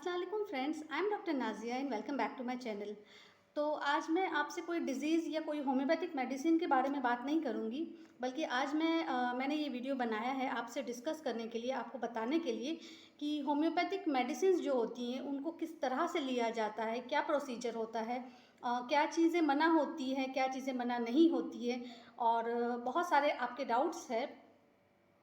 अस्सलाम वालेकुम friends, I am doctor Nazia and welcome back to my channel. तो आज मैं आपसे कोई डिज़ीज़ या कोई होम्योपैथिक मेडिसिन के बारे में बात नहीं करूंगी, बल्कि आज मैंने ये वीडियो बनाया है आपसे डिस्कस करने के लिए, आपको बताने के लिए कि होम्योपैथिक मेडिसिन जो होती हैं उनको किस तरह से लिया जाता है, क्या प्रोसीजर होता है, क्या चीज़ें मना होती हैं, क्या चीज़ें मना नहीं होती है, और बहुत सारे आपके डाउट्स हैं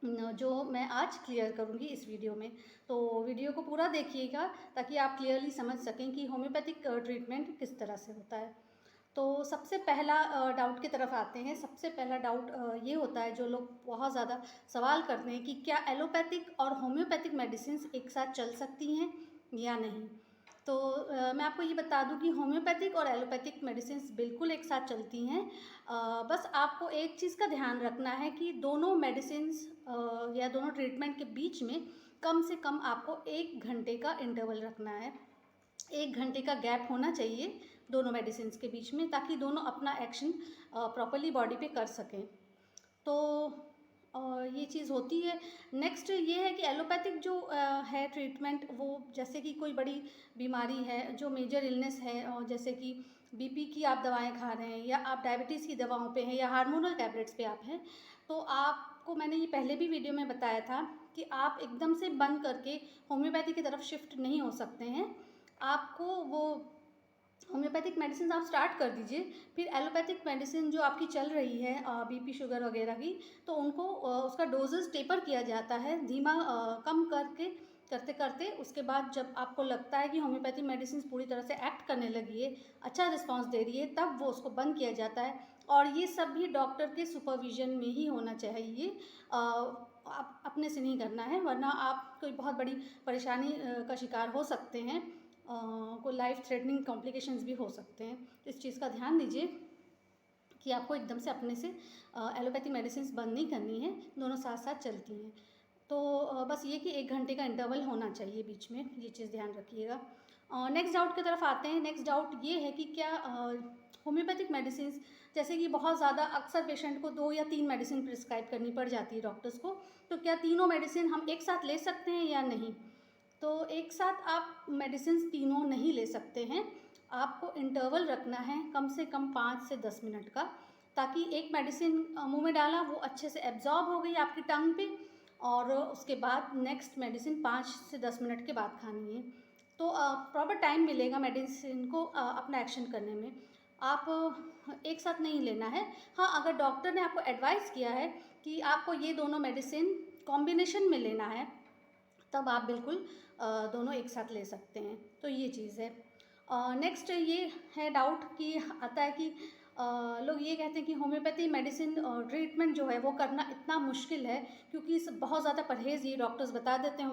जो मैं आज क्लियर करूँगी इस वीडियो में। तो वीडियो को पूरा देखिएगा ताकि आप क्लियरली समझ सकें कि होम्योपैथिक ट्रीटमेंट किस तरह से होता है। तो सबसे पहला डाउट की तरफ आते हैं। सबसे पहला डाउट ये होता है, जो लोग बहुत ज़्यादा सवाल करते हैं कि क्या एलोपैथिक और होम्योपैथिक मेडिसिन्स एक साथ चल सकती हैं या नहीं। तो मैं आपको ये बता दूं कि होम्योपैथिक और एलोपैथिक मेडिसिन्स बिल्कुल एक साथ चलती हैं। बस आपको एक चीज़ का ध्यान रखना है कि दोनों मेडिसिन्स या दोनों ट्रीटमेंट के बीच में कम से कम आपको 1 घंटे का इंटरवल रखना है। 1 घंटे का गैप होना चाहिए दोनों मेडिसिन्स के बीच में, ताकि दोनों अपना एक्शन प्रॉपर्ली बॉडी पे कर सकें। तो ये चीज़ होती है। नेक्स्ट ये है कि एलोपैथिक जो है ट्रीटमेंट, वो जैसे कि कोई बड़ी बीमारी है, जो मेजर इलनेस है, और जैसे कि बीपी की आप दवाएं खा रहे हैं, या आप डायबिटीज़ की दवाओं पे हैं, या हार्मोनल टैबलेट्स पे आप हैं, तो आपको मैंने ये पहले भी वीडियो में बताया था कि आप एकदम से बंद करके होम्योपैथी की तरफ शिफ्ट नहीं हो सकते हैं। आपको वो होम्योपैथिक मेडिसिन आप स्टार्ट कर दीजिए, फिर एलोपैथिक मेडिसिन जो आपकी चल रही है बीपी शुगर वगैरह की, तो उनको उसका डोजेस टेपर किया जाता है, धीमा कम करके करते करते। उसके बाद जब आपको लगता है कि होम्योपैथिक मेडिसिन पूरी तरह से एक्ट करने लगी है, अच्छा रिस्पांस दे रही है, तब वो उसको बंद किया जाता है। और ये सब भी डॉक्टर के सुपरविजन में ही होना चाहिए। आप अपने से नहीं करना है, वरना आप कोई बहुत बड़ी परेशानी का शिकार हो सकते हैं। कोई लाइफ थ्रेटनिंग कॉम्प्लिकेशंस भी हो सकते हैं। तो इस चीज़ का ध्यान दीजिए कि आपको एकदम से अपने से एलोपैथी मेडिसिन बंद नहीं करनी है, दोनों साथ साथ चलती हैं। तो बस ये कि 1 घंटे का इंटरवल होना चाहिए बीच में, ये चीज़ ध्यान रखिएगा। नेक्स्ट डाउट की तरफ आते हैं। नेक्स्ट डाउट ये है कि क्या होम्योपैथिक मेडिसिन, जैसे कि बहुत ज़्यादा अक्सर पेशेंट को 2 या 3 मेडिसिन प्रिस्क्राइब करनी पड़ जाती है डॉक्टर्स को, तो क्या तीनों मेडिसिन हम एक साथ ले सकते हैं या नहीं। तो एक साथ आप मेडिसिन तीनों नहीं ले सकते हैं। आपको इंटरवल रखना है कम से कम 5 से 10 मिनट का, ताकि एक मेडिसिन मुंह में डाला, वो अच्छे से एब्जॉर्ब हो गई आपकी टंग पे, और उसके बाद नेक्स्ट मेडिसिन 5 से 10 मिनट के बाद खानी है। तो प्रॉपर टाइम मिलेगा मेडिसिन को अपना एक्शन करने में। आप एक साथ नहीं लेना है। हाँ, अगर डॉक्टर ने आपको एडवाइस किया है कि आपको ये दोनों मेडिसिन कॉम्बिनेशन में लेना है, तब आप बिल्कुल दोनों एक साथ ले सकते हैं। तो ये चीज़ है। नेक्स्ट ये है डाउट कि आता है कि लोग ये कहते हैं कि होम्योपैथी मेडिसिन ट्रीटमेंट जो है वो करना इतना मुश्किल है, क्योंकि इस बहुत ज़्यादा परहेज़ ये डॉक्टर्स बता देते हैं।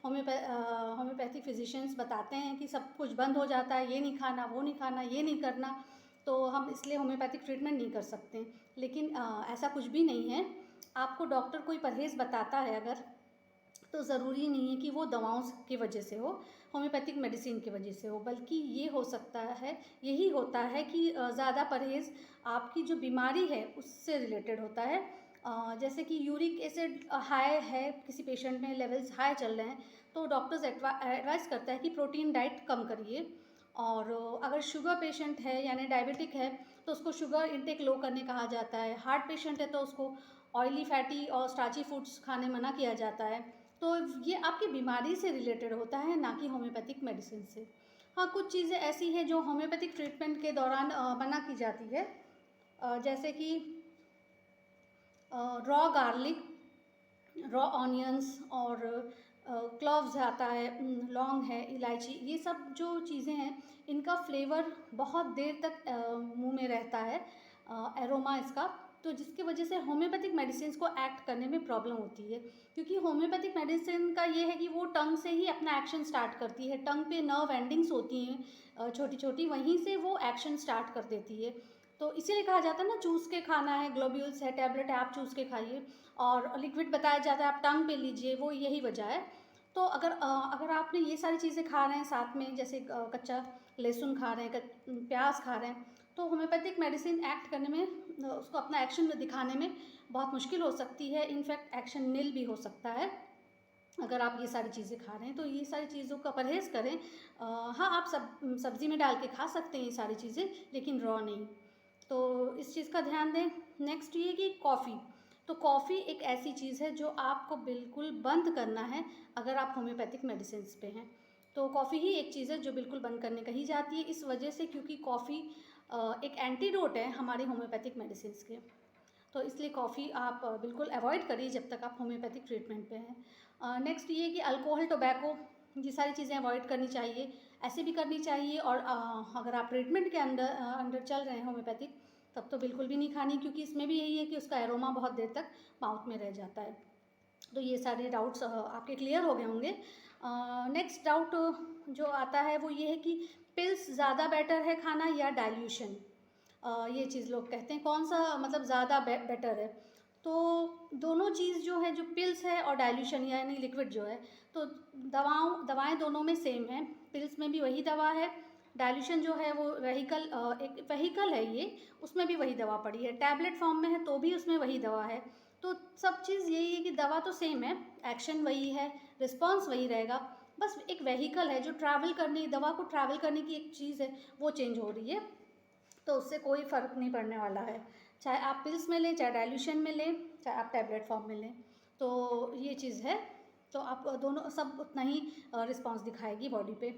होम्योपैथिक फिजिशियंस बताते हैं कि सब कुछ बंद हो जाता है, ये नहीं खाना, वो नहीं खाना, ये नहीं करना, तो हम इसलिए होम्योपैथिक ट्रीटमेंट नहीं कर सकते। लेकिन ऐसा कुछ भी नहीं है। आपको डॉक्टर कोई परहेज़ बताता है अगर, तो ज़रूरी नहीं है कि वो दवाओं की वजह से हो, होम्योपैथिक मेडिसिन की वजह से हो, बल्कि ये हो सकता है, यही होता है कि ज़्यादा परहेज़ आपकी जो बीमारी है उससे रिलेटेड होता है। जैसे कि यूरिक एसिड हाई है, किसी पेशेंट में लेवल्स हाई चल रहे हैं, तो डॉक्टर्स एडवाइस करता है कि प्रोटीन डाइट कम करिए। और अगर शुगर पेशेंट है यानी डायबिटिक है, तो उसको शुगर इंटेक लो करने कहा जाता है। हार्ट पेशेंट है तो उसको ऑयली, फैटी और स्टार्ची फूड्स खाने मना किया जाता है। तो ये आपकी बीमारी से रिलेटेड होता है, ना कि होम्योपैथिक मेडिसिन से। हाँ, कुछ चीज़ें ऐसी हैं जो होम्योपैथिक ट्रीटमेंट के दौरान मना की जाती है, जैसे कि रॉ गार्लिक, रॉ ऑनियंस, और क्लोव्स आता है, लौंग है, इलायची, ये सब जो चीज़ें हैं, इनका फ्लेवर बहुत देर तक मुंह में रहता है, एरोमा इसका, तो जिसकी वजह से होम्योपैथिक मेडिसिन को एक्ट करने में प्रॉब्लम होती है। क्योंकि होम्योपैथिक मेडिसिन का ये है कि वो टंग से ही अपना एक्शन स्टार्ट करती है। टंग पे नर्व एंडिंग्स होती हैं छोटी छोटी, वहीं से वो एक्शन स्टार्ट कर देती है। तो इसीलिए कहा जाता है ना, चूस के खाना है, ग्लोब्यूल्स है, टैबलेट है, आप चूस के खाइए, और लिक्विड बताया जाता है आप टंग पे लीजिए, वो यही वजह है। तो अगर आपने ये सारी चीज़ें खा रहे हैं साथ में, जैसे कच्चा लहसुन खा रहे हैं, प्याज खा रहे हैं, तो होम्योपैथिक मेडिसिन एक्ट करने में, उसको अपना एक्शन दिखाने में बहुत मुश्किल हो सकती है। इनफैक्ट एक्शन निल भी हो सकता है। अगर आप ये सारी चीज़ें खा रहे हैं तो ये सारी चीज़ों का परहेज़ करें। हाँ, आप सब्ज़ी में डाल के खा सकते हैं ये सारी चीज़ें, लेकिन रॉ नहीं। तो इस चीज़ का ध्यान दें। नेक्स्ट ये कि कॉफ़ी, तो कॉफ़ी एक ऐसी चीज़ है जो आपको बिल्कुल बंद करना है अगर आप होम्योपैथिक मेडिसिन्स पे हैं। तो कॉफ़ी ही एक चीज़ है जो बिल्कुल बंद करने कही जाती है, इस वजह से क्योंकि कॉफ़ी एक एंटीडोट है हमारे होम्योपैथिक मेडिसिन्स के। तो इसलिए कॉफ़ी आप बिल्कुल अवॉइड करिए जब तक आप होम्योपैथिक ट्रीटमेंट पे हैं। नेक्स्ट ये कि अल्कोहल, टोबैको, ये सारी चीज़ें अवॉइड करनी चाहिए, ऐसे भी करनी चाहिए। और अगर आप ट्रीटमेंट के अंडर चल रहे हैं होम्योपैथिक, तब तो बिल्कुल भी नहीं खानी, क्योंकि इसमें भी यही है कि उसका एरोमा बहुत देर तक माउथ में रह जाता है। तो ये सारे डाउट्स आपके क्लियर हो गए होंगे। नेक्स्ट डाउट जो आता है वो ये है कि पिल्स ज़्यादा बेटर है खाना या डाइल्यूशन। ये चीज़ लोग कहते हैं कौन सा मतलब ज़्यादा बेटर है। तो दोनों चीज़ जो है, जो पिल्स है और डाइल्यूशन यानी लिक्विड जो है, तो दवाएं दोनों में सेम है। पिल्स में भी वही दवा है, डाइल्यूशन जो है वो एक वेहिकल है ये, उसमें भी वही दवा पड़ी है। टैबलेट फॉर्म में है तो भी उसमें वही दवा है। तो सब चीज़ यही है कि दवा तो सेम है, एक्शन वही है, रिस्पॉन्स वही रहेगा, बस एक वेहिकल है जो दवा को ट्रैवल करने की एक चीज़ है, वो चेंज हो रही है। तो उससे कोई फ़र्क नहीं पड़ने वाला है, चाहे आप पिल्स में लें, चाहे डाइल्यूशन में लें, चाहे आप टैबलेट फॉर्म में लें। तो ये चीज़ है। तो आप दोनों सब उतना ही रिस्पॉन्स दिखाएगी बॉडी पे।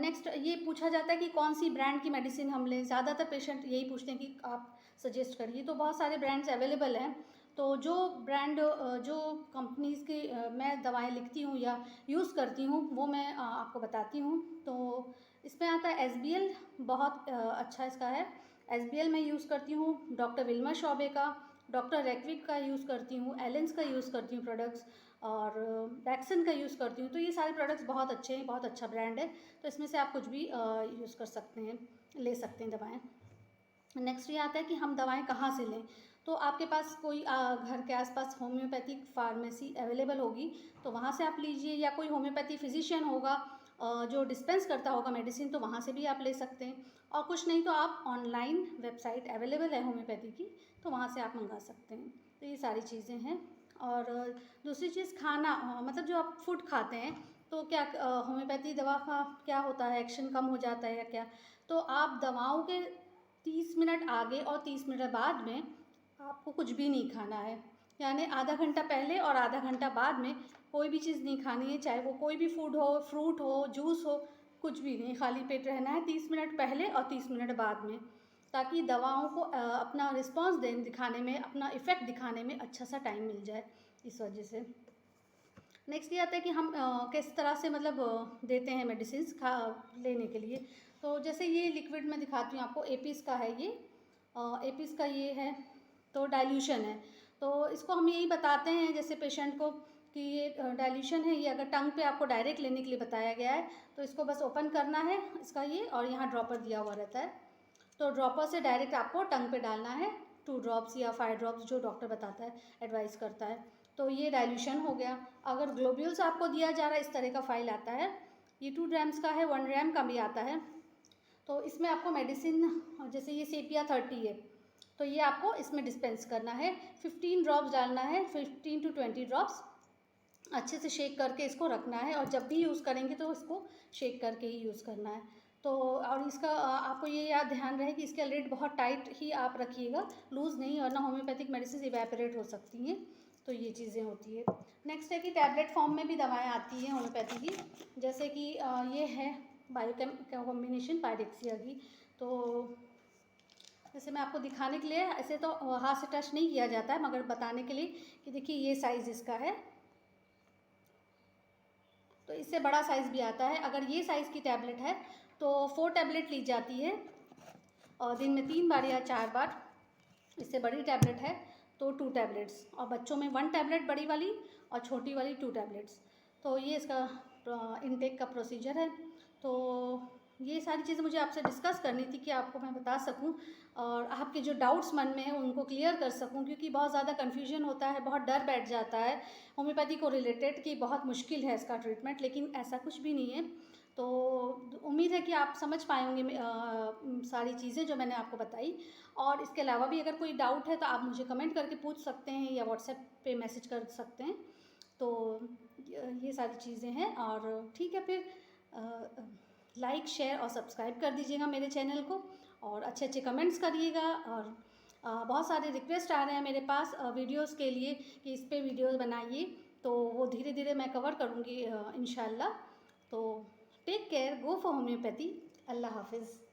नेक्स्ट ये पूछा जाता है कि कौन सी ब्रांड की मेडिसिन हम लें। ज़्यादातर पेशेंट यही पूछते हैं कि आप सजेस्ट करिए। तो बहुत सारे ब्रांड्स अवेलेबल हैं। तो जो ब्रांड जो कंपनीज़ की मैं दवाएं लिखती हूँ या यूज़ करती हूँ वो मैं आपको बताती हूँ। तो इसमें आता है SBL, बहुत अच्छा इसका है। SBL मैं यूज़ करती हूँ, डॉक्टर विल्मर शॉबे का, डॉक्टर रेक्विक का यूज़ करती हूँ, एलेंस का यूज़ करती हूँ प्रोडक्ट्स, और वैक्सन का यूज़ करती हूँ। तो ये सारे प्रोडक्ट्स बहुत अच्छे हैं, बहुत अच्छा ब्रांड है। तो इसमें से आप कुछ भी यूज़ कर सकते हैं, ले सकते हैं दवाएं। नेक्स्ट ये आता है कि हम दवाएं कहाँ से लें। तो आपके पास कोई घर के आसपास होम्योपैथिक फार्मेसी अवेलेबल होगी तो वहाँ से आप लीजिए, या कोई होम्योपैथी फिजिशियन होगा जो डिस्पेंस करता होगा मेडिसिन, तो वहाँ से भी आप ले सकते हैं। और कुछ नहीं तो आप ऑनलाइन वेबसाइट अवेलेबल है होम्योपैथी की, तो वहाँ से आप मंगा सकते हैं। तो ये सारी चीज़ें हैं। और दूसरी चीज़ खाना, मतलब जो आप फूड खाते हैं, तो क्या होम्योपैथी दवा का क्या होता है, एक्शन कम हो जाता है या क्या। तो आप दवाओं के 30 मिनट आगे और 30 मिनट बाद में आपको कुछ भी नहीं खाना है, यानी आधा घंटा पहले और आधा घंटा बाद में कोई भी चीज़ नहीं खानी है, चाहे वो कोई भी फूड हो, फ्रूट हो, जूस हो, कुछ भी नहीं, खाली पेट रहना है 30 मिनट पहले और 30 मिनट बाद में, ताकि दवाओं को अपना रिस्पॉन्स दिखाने में, अपना इफ़ेक्ट दिखाने में अच्छा सा टाइम मिल जाए, इस वजह से। नेक्स्ट ये आता है कि हम किस तरह से मतलब देते हैं मेडिसिन लेने के लिए। तो जैसे ये लिक्विड में दिखाती हूँ आपको, एपिस का है ये, एपिस का ये है, तो डाइल्यूशन है। तो इसको हम यही बताते हैं जैसे पेशेंट को कि ये डाइल्यूशन है, ये अगर टंग पे आपको डायरेक्ट लेने के लिए बताया गया है तो इसको बस ओपन करना है इसका ये, और यहाँ ड्रॉपर दिया हुआ रहता है, तो ड्रॉपर से डायरेक्ट आपको टंग पे डालना है, 2 ड्रॉप्स या 5 ड्रॉप्स जो डॉक्टर बताता है, एडवाइस करता है। तो ये डाइल्यूशन हो गया। अगर ग्लोब्यूल्स आपको दिया जा रहा है, इस तरह का फाइल आता है, ये 2 ग्राम्स का है, 1 ग्राम का भी आता है। तो इसमें आपको मेडिसिन, जैसे ये सेपिया 30 है, तो ये आपको इसमें डिस्पेंस करना है, 15 ड्रॉप्स डालना है, 15 to 20 ड्रॉप्स, अच्छे से शेक करके इसको रखना है, और जब भी यूज़ करेंगे तो इसको शेक करके ही यूज़ करना है। तो और इसका आपको ये याद ध्यान रहे कि इसका लिड बहुत टाइट ही आप रखिएगा, लूज़ नहीं, वरना होम्योपैथिक मेडिसिन इवेपोरेट हो सकती हैं। तो ये चीज़ें होती है। नेक्स्ट है कि टैबलेट फॉर्म में भी दवाएं आती हैं होम्योपैथी की, जैसे कि ये है बायोकेम कॉम्बिनेशन पायरेक्सिया की। तो जैसे मैं आपको दिखाने के लिए, ऐसे तो हाथ से टच नहीं किया जाता है, मगर बताने के लिए कि देखिए ये साइज़ इसका है, तो इससे बड़ा साइज़ भी आता है। अगर ये साइज़ की टैबलेट है तो 4 टैबलेट ली जाती है, और दिन में 3 बार या 4 बार। इससे बड़ी टैबलेट है तो 2 टैबलेट्स, और बच्चों में 1 टैबलेट बड़ी वाली और छोटी वाली 2 टैबलेट्स। तो ये इसका इनटेक का प्रोसीजर है। तो ये सारी चीज़ें मुझे आपसे डिस्कस करनी थी कि आपको मैं बता सकूं, और आपके जो डाउट्स मन में हैं उनको क्लियर कर सकूं, क्योंकि बहुत ज़्यादा कन्फ्यूजन होता है, बहुत डर बैठ जाता है होम्योपैथी को रिलेटेड कि बहुत मुश्किल है इसका ट्रीटमेंट, लेकिन ऐसा कुछ भी नहीं है। तो उम्मीद है कि आप समझ पाए होंगे सारी चीज़ें जो मैंने आपको बताई। और इसके अलावा भी अगर कोई डाउट है तो आप मुझे कमेंट करके पूछ सकते हैं, या व्हाट्सएप पे मैसेज कर सकते हैं। तो ये सारी चीज़ें हैं। और ठीक है, फिर लाइक शेयर और सब्सक्राइब कर दीजिएगा मेरे चैनल को, और अच्छे अच्छे कमेंट्स करिएगा। और बहुत सारे रिक्वेस्ट आ रहे हैं मेरे पास वीडियोस के लिए कि इस पे वीडियोस बनाइए, तो वो धीरे धीरे मैं कवर करूँगी इंशाल्लाह। तो take care, go for homeopathy. Allah हाफिज़।